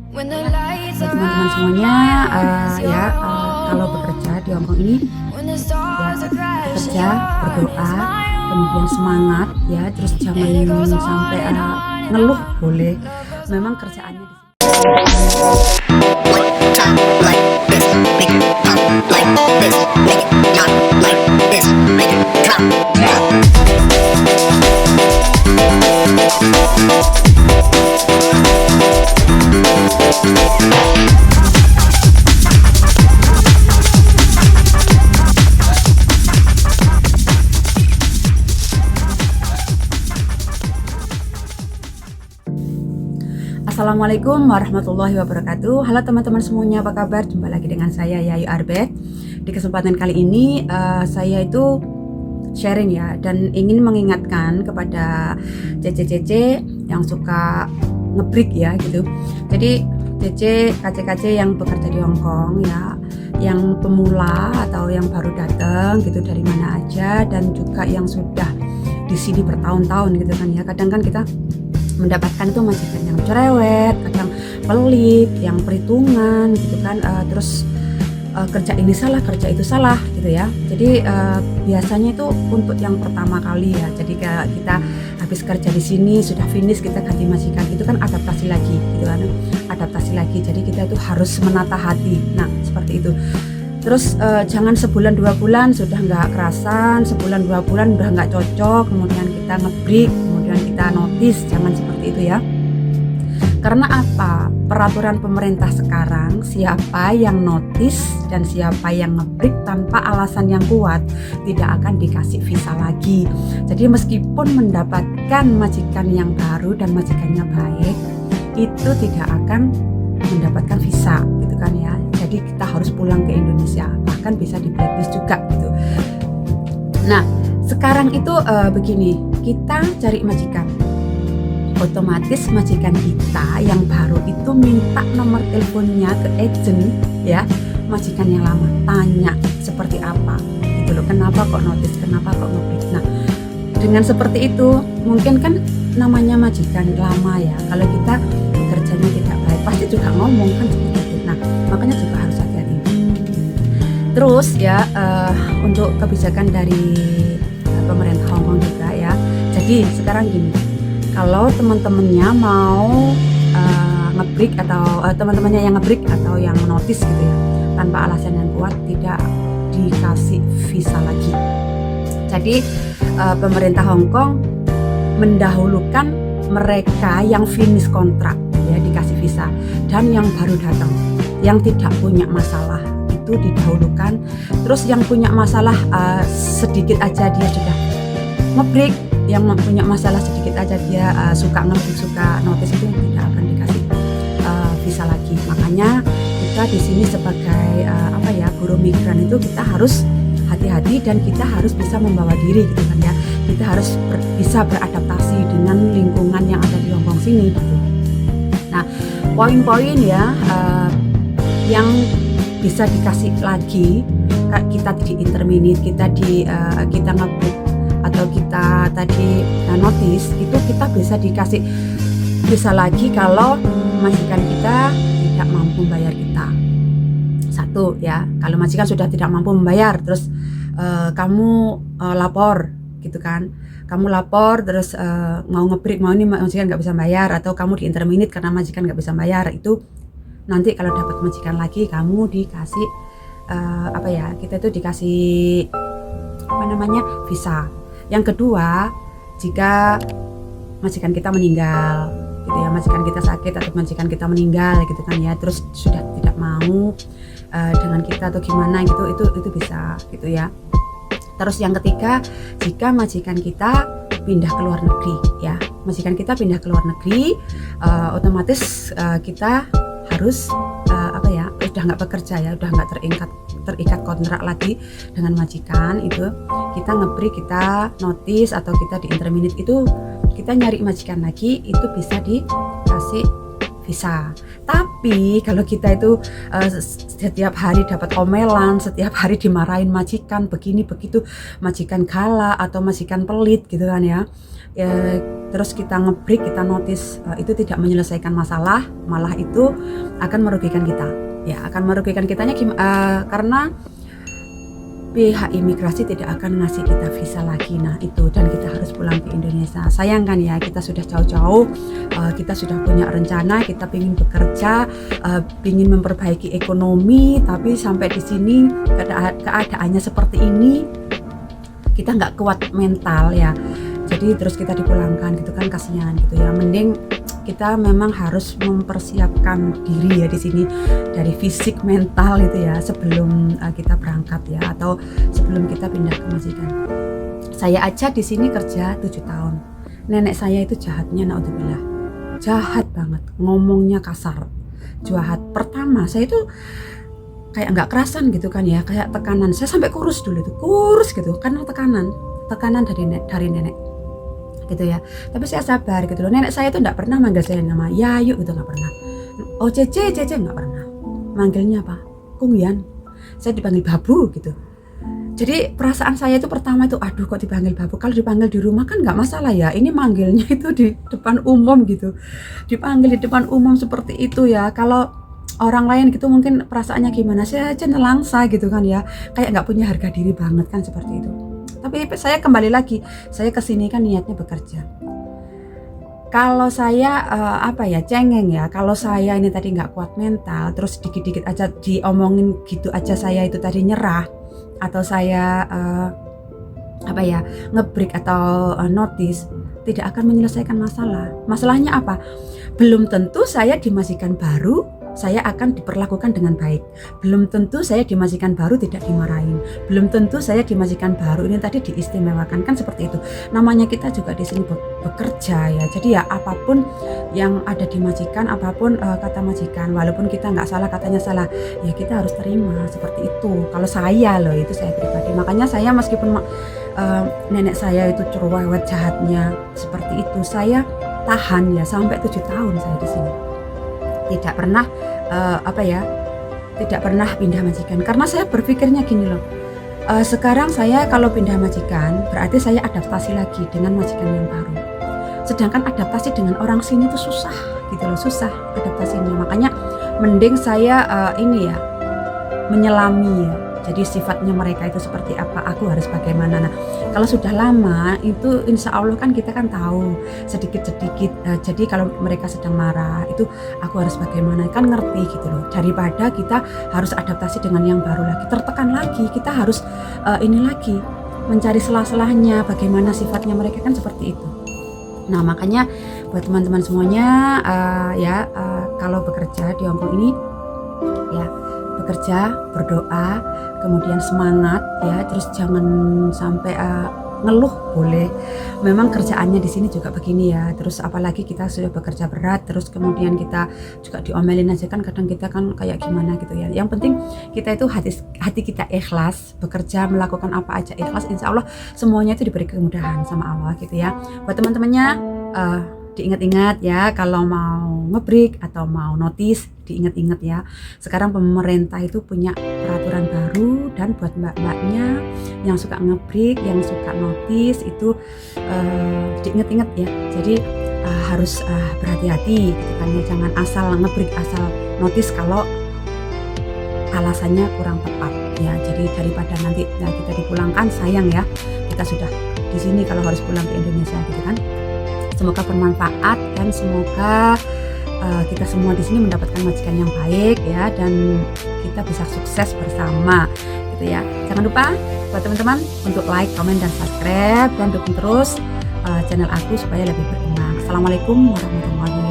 Buat teman-teman semuanya, kalau bekerja di Hongkong ini, bekerja, berdoa, kemudian semangat, ya, terus jangan sampai ngeluh boleh. Memang kerjaannya di Assalamualaikum warahmatullahi wabarakatuh. Halo teman-teman semuanya, apa kabar? Jumpa lagi dengan saya Yayu Arbet. Di kesempatan kali ini saya itu sharing ya, dan ingin mengingatkan kepada CC yang suka ngebreak ya gitu. Jadi KC yang bekerja di Hongkong ya, yang pemula atau yang baru datang gitu dari mana aja, dan juga yang sudah di sini bertahun-tahun gitu kan ya. Kadang kan kita mendapatkan itu majikan yang cerewet, kadang pelit, yang perhitungan gitu kan, terus kerja ini salah, kerja itu salah gitu ya. Jadi biasanya itu untuk yang pertama kali ya. Jadi kita habis kerja di sini sudah finish, kita ganti majikan, itu kan adaptasi lagi gitu kan, adaptasi lagi. Jadi kita itu harus menata hati. Nah seperti itu. Terus jangan sebulan 2 bulan sudah nggak kerasan, sebulan 2 bulan udah nggak cocok, kemudian kita nge-break, kemudian kita notice. Jangan seperti itu ya. Karena apa? Peraturan pemerintah sekarang, siapa yang notice dan siapa yang nge-break tanpa alasan yang kuat tidak akan dikasih visa lagi. Jadi meskipun mendapatkan majikan yang baru dan majikannya baik, itu tidak akan mendapatkan visa gitu kan ya. Jadi kita harus pulang ke Indonesia, bahkan bisa di blacklist juga gitu. Nah sekarang itu begini, kita cari majikan, otomatis majikan kita yang baru itu minta nomor teleponnya ke agent ya, majikan yang lama tanya seperti apa gitu loh, kenapa kok notice, kenapa kok nge-break. Nah dengan seperti itu mungkin kan namanya majikan lama ya, kalau kita kerjanya tidak baik pasti juga ngomong kan seperti itu. Nah makanya juga harus hati-hati. Terus ya untuk kebijakan dari pemerintah Hongkong juga ya. Jadi sekarang gini, kalau teman-temannya mau nge-break atau teman-temannya yang nge-break atau yang notice gitu ya, tanpa alasan yang kuat tidak dikasih visa lagi. Jadi pemerintah Hongkong mendahulukan mereka yang finish kontrak ya dikasih visa, dan yang baru datang yang tidak punya masalah itu didahulukan. Terus yang punya masalah sedikit aja dia sudah nge-break, yang punya masalah sedikit aja dia suka nge-break, suka notice, itu tidak akan dikasih visa lagi. Makanya kita di sini sebagai buruh migran itu kita harus hati-hati dan kita harus bisa membawa diri gitu kan ya. Kita harus bisa beradaptasi dengan lingkungan yang ada di Hongkong sini gitu. Nah poin-poin ya yang bisa dikasih lagi, kita di interminate, kita nge-break atau kita tadi notice, itu kita bisa dikasih bisa lagi kalau majikan kita tidak mampu membayar kita. Satu ya, kalau majikan sudah tidak mampu membayar, terus kamu lapor gitu kan, kamu lapor terus mau nge-break, mau ini majikan nggak bisa bayar, atau kamu di interminate karena majikan nggak bisa bayar, itu nanti kalau dapat majikan lagi kamu dikasih kita itu dikasih visa. Yang kedua, jika majikan kita meninggal gitu ya, majikan kita sakit atau majikan kita meninggal gitu kan ya, terus sudah tidak mau dengan kita atau gimana gitu, itu bisa gitu ya. Terus yang ketiga, jika majikan kita pindah ke luar negeri ya, majikan kita pindah ke luar negeri, otomatis kita harus udah nggak bekerja ya, udah nggak terikat kontrak lagi dengan majikan itu. Kita nge-break, kita notice atau kita di interminate, itu kita nyari majikan lagi, itu bisa dikasih visa. Tapi kalau kita itu setiap hari dapat omelan, setiap hari dimarahin majikan begini begitu, majikan galak atau majikan pelit gitu kan ya, terus kita nge-break, kita notice itu tidak menyelesaikan masalah, malah itu akan merugikan kita. Ya, akan merugikan kitanya karena pihak imigrasi tidak akan ngasih kita visa lagi. Nah itu, dan kita harus pulang ke Indonesia. Sayang kan ya, kita sudah jauh-jauh, kita sudah punya rencana, kita ingin bekerja, ingin memperbaiki ekonomi, tapi sampai di sini keadaannya seperti ini, kita nggak kuat mental ya. Jadi terus kita dipulangkan gitu kan, kasihan gitu ya. Mending kita memang harus mempersiapkan diri ya di sini dari fisik, mental itu ya, sebelum kita berangkat ya, atau sebelum kita pindah ke majikan. Saya aja di sini kerja 7 tahun. Nenek saya itu jahatnya, naudzubillah. Jahat banget, ngomongnya kasar. Jahat. Pertama, saya itu kayak nggak kerasan gitu kan ya, kayak tekanan. Saya sampai kurus dulu itu, kurus gitu karena tekanan dari nenek gitu ya. Tapi saya sabar gitu loh. Nenek saya tuh nggak pernah manggil saya nama Yayu gitu, nggak pernah. Oh Cece nggak pernah. Manggilnya apa? Kungyan. Saya dipanggil Babu gitu. Jadi perasaan saya itu pertama itu, aduh kok dipanggil Babu. Kalau dipanggil di rumah kan nggak masalah ya. Ini manggilnya itu di depan umum gitu. Dipanggil di depan umum seperti itu ya. Kalau orang lain gitu mungkin perasaannya gimana? Saya aja nelangsa gitu kan ya. Kayak nggak punya harga diri banget kan seperti itu. Tapi saya kembali lagi, saya kesini kan niatnya bekerja. Kalau saya cengeng ya, kalau saya ini tadi nggak kuat mental, terus dikit-dikit aja diomongin gitu aja saya itu tadi nyerah, atau saya nge-break atau notice, tidak akan menyelesaikan masalah. Masalahnya apa? Belum tentu saya di majikan baru saya akan diperlakukan dengan baik. Belum tentu saya di majikan baru tidak dimarahin. Belum tentu saya di majikan baru ini tadi diistimewakan, kan seperti itu. Namanya kita juga di sini bekerja ya. Jadi ya apapun yang ada di majikan, apapun kata majikan, walaupun kita nggak salah, katanya salah, ya kita harus terima seperti itu. Kalau saya loh, itu saya pribadi. Makanya saya meskipun nenek saya itu cerewet jahatnya seperti itu, saya tahan ya sampai 7 tahun saya di sini. Tidak pernah tidak pernah pindah majikan, karena saya berpikirnya gini loh, sekarang saya kalau pindah majikan berarti saya adaptasi lagi dengan majikan yang baru, sedangkan adaptasi dengan orang sini itu susah gitu loh, susah adaptasinya. Makanya mending saya menyelami ya, jadi sifatnya mereka itu seperti apa, aku harus bagaimana. Nah kalau sudah lama itu insya Allah kan kita kan tahu sedikit-sedikit, jadi kalau mereka sedang marah itu aku harus bagaimana, kan ngerti gitu loh, daripada kita harus adaptasi dengan yang baru lagi, tertekan lagi, kita harus mencari selah-selahnya, bagaimana sifatnya mereka, kan seperti itu. Nah makanya buat teman-teman semuanya kalau bekerja di Hongkong ini ya, bekerja, berdoa, kemudian semangat ya, terus jangan sampai ngeluh boleh. Memang kerjaannya di sini juga begini ya. Terus apalagi kita sudah bekerja berat, terus kemudian kita juga diomelin aja kan, kadang kita kan kayak gimana gitu ya. Yang penting kita itu hati kita ikhlas, bekerja melakukan apa aja ikhlas, insya Allah semuanya itu diberi kemudahan sama Allah gitu ya. Buat teman-temannya diingat-ingat ya, kalau mau nge-break atau mau notice, diingat-ingat ya. Sekarang pemerintah itu punya peraturan baru, dan buat mbak-mbaknya yang suka nge-break, yang suka notice itu diingat-ingat ya. Jadi harus berhati-hati gitu kan ya, jangan asal nge-break, asal notice kalau alasannya kurang tepat ya. Jadi daripada nanti kita dipulangkan, sayang ya, kita sudah di sini kalau harus pulang ke Indonesia gitu kan. Semoga bermanfaat dan semoga kita semua di sini mendapatkan majikan yang baik ya, dan kita bisa sukses bersama gitu ya. Jangan lupa buat teman-teman untuk like, comment, dan subscribe, dan dukung terus channel aku supaya lebih berkembang. Assalamualaikum warahmatullahi wabarakatuh.